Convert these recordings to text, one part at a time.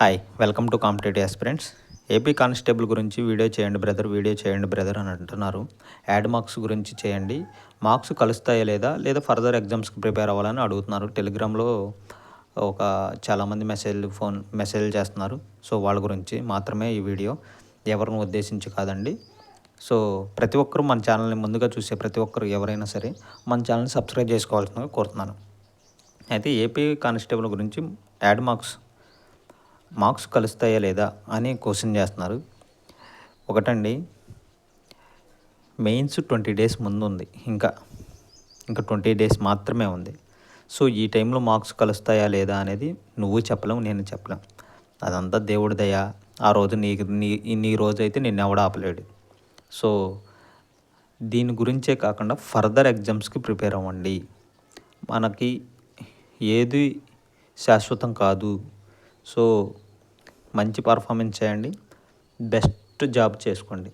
Hi welcome to competitive aspirants. AP constable గురించి video చేయండి brother అని అంటున్నారు. యాడ్ మార్క్స్ గురించి చేయండి, మార్క్స్ కలుస్తాయా లేదా ఫర్దర్ ఎగ్జామ్స్కి ప్రిపేర్ అవ్వాలని అడుగుతున్నారు. టెలిగ్రామ్లో ఒక చాలామంది మెసేజ్ చేస్తున్నారు. సో వాళ్ళ గురించి మాత్రమే ఈ వీడియో, ఎవరిని ఉద్దేశించి కాదండి. సో ప్రతి ఒక్కరూ మన ఛానల్ని ముందుగా చూసే ప్రతి ఒక్కరు ఎవరైనా సరే మన ఛానల్ని సబ్స్క్రైబ్ చేసుకోవాల్సిందిగా కోరుతున్నాను. అయితే ఏపీ కానిస్టేబుల్ గురించి యాడ్ మార్క్స్ కలుస్తాయా లేదా అని క్వశ్చన్ చేస్తున్నారు. ఒకటండి, మెయిన్స్ 20 డేస్ ముందు ఉంది, ఇంకా 20 డేస్ మాత్రమే ఉంది. సో ఈ టైంలో మార్క్స్ కలుస్తాయా లేదా అనేది నువ్వు చెప్పలేవు, నేను చెప్పలేం. అదంతా దేవుడి దయ. ఆ రోజు నీ రోజు అయితే నిన్ను ఎవడ ఆపలేడు. సో దీని గురించే కాకుండా ఫర్దర్ ఎగ్జామ్స్కి ప్రిపేర్ అవ్వండి. మనకి ఏది శాశ్వతం కాదు. సో మంచి పర్ఫార్మెన్స్ చేయండి, బెస్ట్ జాబ్ చేసుకోండి.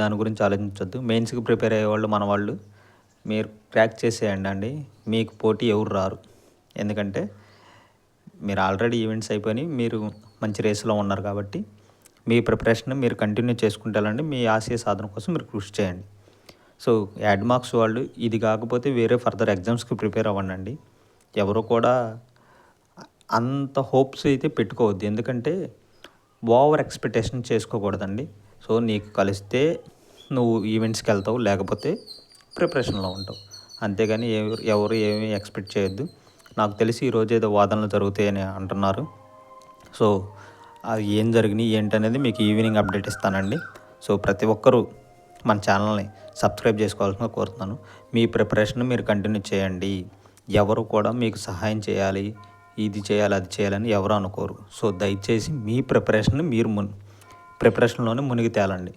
దాని గురించి ఆలోచించొద్దు. మెయిన్స్కి ప్రిపేర్ అయ్యేవాళ్ళు మన వాళ్ళు, మీరు క్రాక్ చేసేయండి. మీకు పోటీ ఎవరు రారు. ఎందుకంటే మీరు ఆల్రెడీ ఈవెంట్స్ అయిపోయి మీరు మంచి రేసులో ఉన్నారు కాబట్టి మీ ప్రిపరేషన్ మీరు కంటిన్యూ చేసుకుంటారండి. మీ ఆశయ సాధన కోసం మీరు కృషి చేయండి. సో యాడ్ మార్క్స్ వాళ్ళు ఇది కాకపోతే వేరే ఫర్దర్ ఎగ్జామ్స్కి ప్రిపేర్ అవ్వండి. ఎవరు కూడా అంత హోప్స్ అయితే పెట్టుకోవద్దు. ఎందుకంటే ఓవర్ ఎక్స్పెక్టేషన్ చేసుకోకూడదండి. సో నీకు కలిస్తే నువ్వు ఈవెంట్స్కి వెళ్తావు, లేకపోతే ప్రిపరేషన్లో ఉంటావు. అంతేగాని ఎవరు ఏమీ ఎక్స్పెక్ట్ చేయొద్దు. నాకు తెలిసి ఈరోజు ఏదో వాదనలు జరుగుతాయని అంటున్నారు. సో అది ఏం జరిగినాయి ఏంటనేది మీకు ఈవినింగ్ అప్డేట్ ఇస్తానండి. సో ప్రతి ఒక్కరూ మన ఛానల్ని సబ్స్క్రైబ్ చేసుకోవాల్సిందిగా కోరుతున్నాను. మీ ప్రిపరేషన్ మీరు కంటిన్యూ చేయండి. ఎవరు కూడా మీకు సహాయం చేయాలి, ఇది చేయాలి, అది చేయాలని ఎవరు అనుకోరు. సో దయచేసి మీ ప్రిపరేషన్ని మీరు ప్రిపరేషన్లోనే మునిగి తేలండి.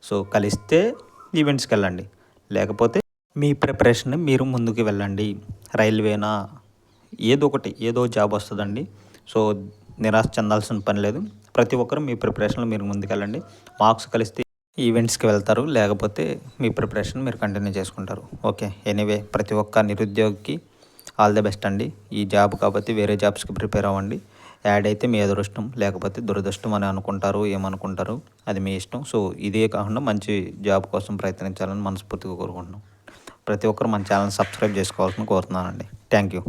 సో కలిస్తే ఈవెంట్స్కి వెళ్ళండి, లేకపోతే మీ ప్రిపరేషన్ని మీరు ముందుకు వెళ్ళండి. రైల్వేనా ఏదో జాబ్ వస్తుందండి. సో నిరాశ చెందాల్సిన పని లేదు. ప్రతి ఒక్కరు మీ ప్రిపరేషన్లో మీరు ముందుకెళ్ళండి. మార్క్స్ కలిస్తే ఈవెంట్స్కి వెళ్తారు, లేకపోతే మీ ప్రిపరేషన్ మీరు కంటిన్యూ చేసుకుంటారు. ఓకే, ఎనీవే ప్రతి ఒక్క నిరుద్యోగికి ఆల్ ది బెస్ట్ అండి. ఈ జాబ్ కాబట్టి వేరే జాబ్స్కి ప్రిపేర్ అవ్వండి. యాడ్ అయితే మీ అదృష్టం, లేకపోతే దురదృష్టం అని అనుకుంటారు, ఏమనుకుంటారు అది మీ ఇష్టం. సో ఇదే కాకుండా మంచి జాబ్ కోసం ప్రయత్నించాలని మనస్ఫూర్తిగా కోరుకుంటున్నాం. ప్రతి ఒక్కరు మన ఛానల్ సబ్స్క్రైబ్ చేసుకోవాలని కోరుతున్నానండి. Thank you.